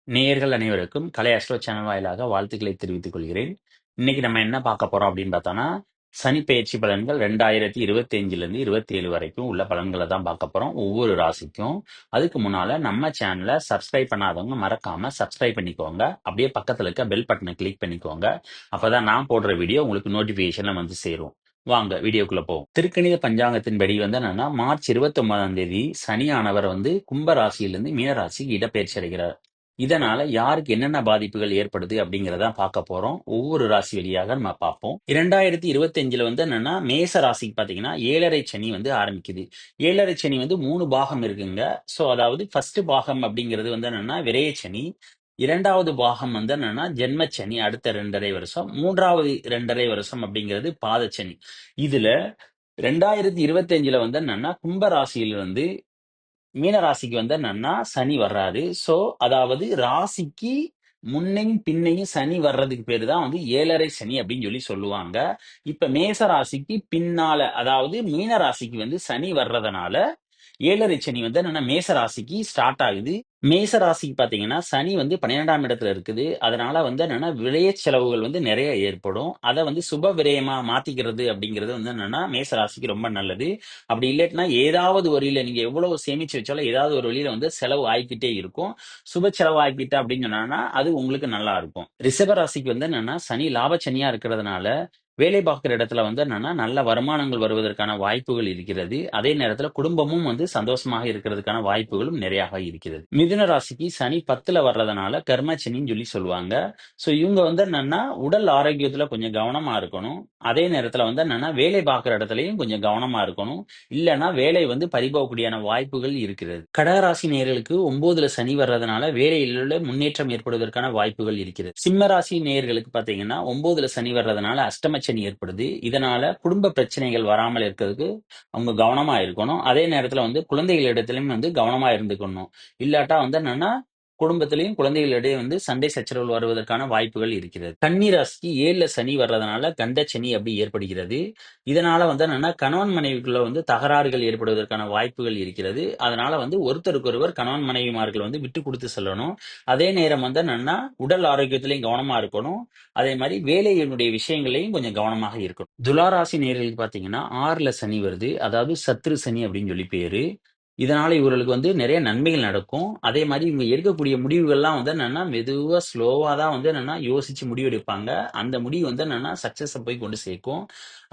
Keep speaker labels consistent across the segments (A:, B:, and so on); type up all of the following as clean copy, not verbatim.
A: நேயர்கள் அனைவருக்கும் கலை astro channel வாயிலாக வாழ்த்துக்களை தெரிவித்துக் கொள்கிறேன். இன்னைக்கு நம்ம என்ன பார்க்க போறோம் அப்படின்னு பார்த்தோம்னா, சனி பெயர்ச்சி பலன்கள் 2025ல இருந்து 27 வரைக்கும் உள்ள பலன்களை தான் பார்க்க போறோம். ஒவ்வொரு ராசிக்கும். அதுக்கு முன்னால நம்ம சேனலை சப்ஸ்கிரைப் பண்ணாதவங்க மறக்காம சப்ஸ்கிரைப் பண்ணிக்கோங்க. அப்படியே பக்கத்துல இருக்க பெல் பட்டனை கிளிக் பண்ணிக்கோங்க. அப்பதான் நான் போடுற வீடியோ உங்களுக்கு நோட்டிபிகேஷன்ல வந்து சேரும். வாங்க வீடியோக்குள்ள போவோம். திருக்கணித பஞ்சாங்கத்தின்படி வந்து என்னன்னா மார்ச் 29ஆம் தேதி சனியானவர் வந்து கும்ப ராசியிலிருந்து மீன ராசிக்கு இடப்பெயர்ச்சி அடைகிறார். இதனால யாருக்கு என்னென்ன பாதிப்புகள் ஏற்படுது அப்படிங்கறத பார்க்க போறோம். ஒவ்வொரு ராசி வழியாக நம்ம பார்ப்போம். 2025ல வந்து என்னன்னா மேச ராசிக்கு பாத்தீங்கன்னா 7.5 சனி வந்து ஆரம்பிக்குது. 7.5 சனி வந்து 3 பாகம் இருக்குங்க. சோ அதாவது ஃபர்ஸ்ட் பாகம் அப்படிங்கிறது வந்து என்னன்னா விரய சனி. இரண்டாவது பாகம் வந்து என்னன்னா ஜென்மச்சனி அடுத்த 2.5 வருஷம். மூன்றாவது 2.5 வருஷம் அப்படிங்கிறது பாதச்சனி. இதுல 2025ல வந்து என்னன்னா கும்ப ராசியிலிருந்து மீன ராசிக்கு வந்து என்னன்னா சனி வர்றாரு. சோ அதாவது ராசிக்கு முன்னையும் பின்னையும் சனி வர்றதுக்கு பேரு தான் வந்து 7.5 சனி அப்படின்னு சொல்லி சொல்லுவாங்க. இப்ப மேச ராசிக்கு பின்னால அதாவது மீன ராசிக்கு வந்து சனி வர்றதுனால 7.5 சனி வந்து என்னன்னா மேச ராசிக்கு ஸ்டார்ட் ஆகுது. மேச ராசிக்கு பாத்தீங்கன்னா சனி வந்து 12ஆம் இடத்துல இருக்குது. அதனால வந்து என்னன்னா விரய செலவுகள் வந்து நிறைய ஏற்படும். அதை வந்து சுப விரயமா மாத்திக்கிறது அப்படிங்கிறது வந்து என்னன்னா மேச ராசிக்கு ரொம்ப நல்லது. அப்படி இல்லாட்டினா ஏதாவது ஒரு வழியில நீங்க எவ்வளவு சேமிச்சு வச்சாலும் ஏதாவது ஒரு வழியில வந்து செலவு ஆகிக்கிட்டே இருக்கும். சுப செலவு ஆகிக்கிட்ட அப்படின்னு சொன்னா அது உங்களுக்கு நல்லா இருக்கும். ரிஷப ராசிக்கு வந்து என்னன்னா சனி லாபச்சனியா இருக்கிறதுனால வேலை பார்க்குற இடத்துல வந்து என்னன்னா நல்ல வருமானங்கள் வருவதற்கான வாய்ப்புகள் இருக்கிறது. அதே நேரத்துல குடும்பமும் வந்து சந்தோஷமாக இருக்கிறதுக்கான வாய்ப்புகளும் நிறையாக இருக்கிறது. மிதுன ராசிக்கு சனி 10ல வர்றதுனால கர்மச்சனின்னு சொல்லி சொல்லுவாங்க. சோ இவங்க வந்து என்னன்னா உடல் ஆரோக்கியத்துல கொஞ்சம் கவனமா இருக்கணும். அதே நேரத்துல வந்து என்னன்னா வேலை பார்க்குற இடத்துலயும் கொஞ்சம் கவனமா இருக்கணும். இல்லைன்னா வேலை வந்து பறிபோகக்கூடியான வாய்ப்புகள் இருக்கிறது. கடகராசி நேயர்களுக்கு 9ல சனி வர்றதுனால வேலையில முன்னேற்றம் ஏற்படுவதற்கான வாய்ப்புகள் இருக்கிறது. சிம்ம ராசி நேயர்களுக்கு பாத்தீங்கன்னா 9ல சனி வர்றதுனால அஷ்டம சனி ஏற்படுது. இதனால குடும்ப பிரச்சனைகள் வராமல் இருக்கிறதுக்கு அவங்க கவனமா இருக்கணும். அதே நேரத்துல வந்து குழந்தைகள் இடத்திலும் வந்து கவனமா இருந்துக்கணும். இல்லாட்டா வந்து என்னன்னா குடும்பத்திலையும் குழந்தைகளிடையே வந்து சண்டை சச்சரவுகள் வருவதற்கான வாய்ப்புகள் இருக்கிறது. கன்னி ராசிக்கு 7ல சனி வர்றதுனால கண்டச்சனி அப்படி ஏற்படுகிறது. இதனால வந்து என்னன்னா கணவன் மனைவிக்குள்ள வந்து தகராறுகள் ஏற்படுவதற்கான வாய்ப்புகள் இருக்கிறது. அதனால வந்து ஒருத்தருக்கொருவர் கணவன் மனைவிமார்கள் வந்து விட்டு கொடுத்து செல்லணும். அதே நேரம் வந்து என்னன்னா உடல் ஆரோக்கியத்திலையும் கவனமா இருக்கணும். அதே மாதிரி வேலையினுடைய விஷயங்களையும் கொஞ்சம் கவனமாக இருக்கணும். துளாராசி நேயர்களுக்கு பாத்தீங்கன்னா 6ல சனி வருது. அதாவது சத்ரு சனி அப்படின்னு சொல்லி பேரு. இதனால இவர்களுக்கு வந்து நிறைய நன்மைகள் நடக்கும். அதே மாதிரி இவங்க எடுக்கக்கூடிய முடிவுகள்லாம் வந்து என்னன்னா மெதுவா ஸ்லோவா தான் வந்து என்னன்னா யோசிச்சு முடிவெடுப்பாங்க. அந்த முடிவு வந்து என்னன்னா சக்சஸ போய் கொண்டு சேர்க்கும்.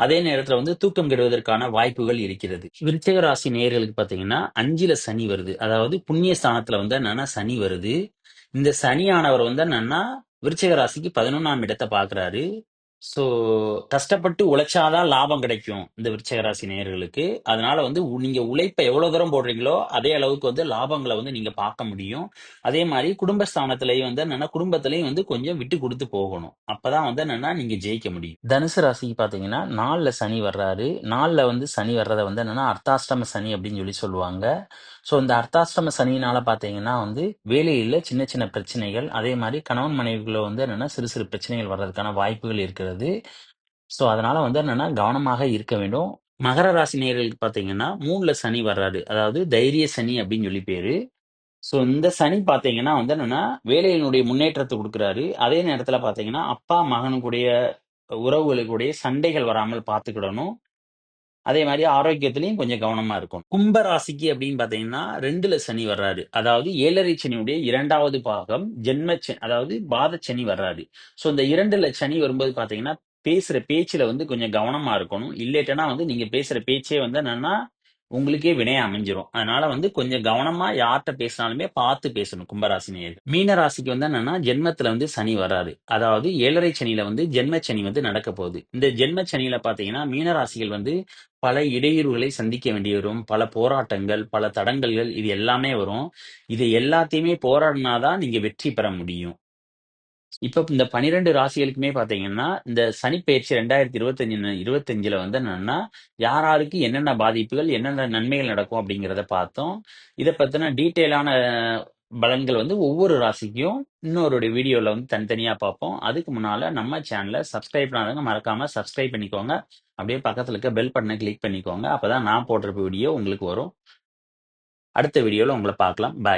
A: அதே நேரத்துல வந்து தூக்கம் கெடுவதற்கான வாய்ப்புகள் இருக்கிறது. விருச்சிக ராசி நேயர்களுக்கு பாத்தீங்கன்னா 5ல சனி வருது. அதாவது புண்ணிய ஸ்தானத்துல வந்து என்னன்னா சனி வருது. இந்த சனியானவர் வந்து என்னன்னா விருச்சிக ராசிக்கு 11ஆம் இடத்தை பாக்குறாரு. சோ கஷ்டப்பட்டு உழைச்சாதான் லாபம் கிடைக்கும் இந்த விருச்சிக ராசி நேயர்களுக்கு. அதனால வந்து நீங்க உழைப்ப எவ்வளவு தூரம் போடுறீங்களோ அதே அளவுக்கு வந்து லாபங்களை வந்து நீங்க பார்க்க முடியும். அதே மாதிரி குடும்பஸ்தானத்திலையும் வந்து என்னன்னா குடும்பத்திலையும் வந்து கொஞ்சம் விட்டு கொடுத்து போகணும். அப்பதான் வந்து என்னன்னா நீங்க ஜெயிக்க முடியும். தனுசு ராசிக்கு பாத்தீங்கன்னா 4ல சனி வர்றாரு. 4ல வந்து சனி வர்றதை வந்து என்னன்னா அர்த்தாஷ்டம சனி அப்படின்னு சொல்லி சொல்லுவாங்க. சோ இந்த அர்த்தாஷ்டம சனியினால பாத்தீங்கன்னா வந்து வேலையில சின்ன சின்ன பிரச்சனைகள், அதே மாதிரி கணவன் மனைவிக்குள்ள வந்து என்னன்னா சிறு சிறு பிரச்சனைகள் வர்றதுக்கான வாய்ப்புகள் இருக்கிறது. சோ அதனால வந்து என்னன்னா கவனமாக இருக்க வேண்டும். மகர ராசி நேயர்களுக்கு பாத்தீங்கன்னா 3ல சனி வர்றாரு. அதாவது தைரிய சனி அப்படின்னு சொல்லி பேரு. சோ இந்த சனி பாத்தீங்கன்னா வந்து என்னன்னா வேலையினுடைய முன்னேற்றத்தை கொடுக்குறாரு. அதே நேரத்துல பாத்தீங்கன்னா அப்பா மகனுக்குடைய உறவுகளுக்குடைய சண்டைகள் வராமல் பார்த்துக்கிடணும். அதே மாதிரி ஆரோக்கியத்திலையும் கொஞ்சம் கவனமா இருக்கும். கும்ப ராசிக்கு அப்படின்னு பாத்தீங்கன்னா 2ல சனி வர்றாரு. அதாவது 7.5 சனியுடைய 2வது பாகம் அதாவது பாதச்சனி வர்றாரு. சோ இந்த 2ல சனி வரும்போது பாத்தீங்கன்னா பேசுற பேச்சுல வந்து கொஞ்சம் கவனமா இருக்கணும். இல்லேட்டனா வந்து நீங்க பேசுற பேச்சே வந்து என்னன்னா உங்களுக்கே வினையா அமைஞ்சிரும். அதனால வந்து கொஞ்சம் கவனமா யார்கிட்ட பேசினாலுமே பார்த்து பேசணும் கும்பராசி நேயர்கள். மீன ராசிக்கு வந்து என்னன்னா ஜென்மத்துல வந்து சனி வராது. அதாவது 7.5 சனியில வந்து ஜென்ம சனி வந்து நடக்க போகுது. இந்த ஜென்ம சனியில பாத்தீங்கன்னா மீன ராசிகள் வந்து பல இடையூறுகளை சந்திக்க வேண்டி வரும். பல போராட்டங்கள், பல தடங்கல்கள் இது எல்லாமே வரும். இது எல்லாத்தையுமே போராடினாதான் நீங்க வெற்றி பெற முடியும். இப்ப இந்த 12 ராசிகளுக்குமே பாத்தீங்கன்னா, இந்த சனிப்பெயர்ச்சி 2025ல வந்து என்னன்னா, யார் யாருக்கு என்னென்ன பாதிப்புகள், என்னென்ன நன்மைகள் நடக்கும் அப்படிங்கிறத பார்த்தோம். இத பத்தின டீட்டெயிலான பலன்கள் வந்து ஒவ்வொரு ராசிக்கும் இன்னொரு வீடியோல வந்து தனித்தனியா பார்ப்போம். அதுக்கு முன்னால நம்ம சேனல சப்ஸ்கிரைப் பண்ணாதவங்க மறக்காம சப்ஸ்கிரைப் பண்ணிக்கோங்க. அப்படியே பக்கத்துல இருக்க பெல் பட்டனை கிளிக் பண்ணிக்கோங்க. அப்பதான் நான் போடுற வீடியோ உங்களுக்கு வரும். அடுத்த வீடியோல உங்கள பார்க்கலாம். பாய்.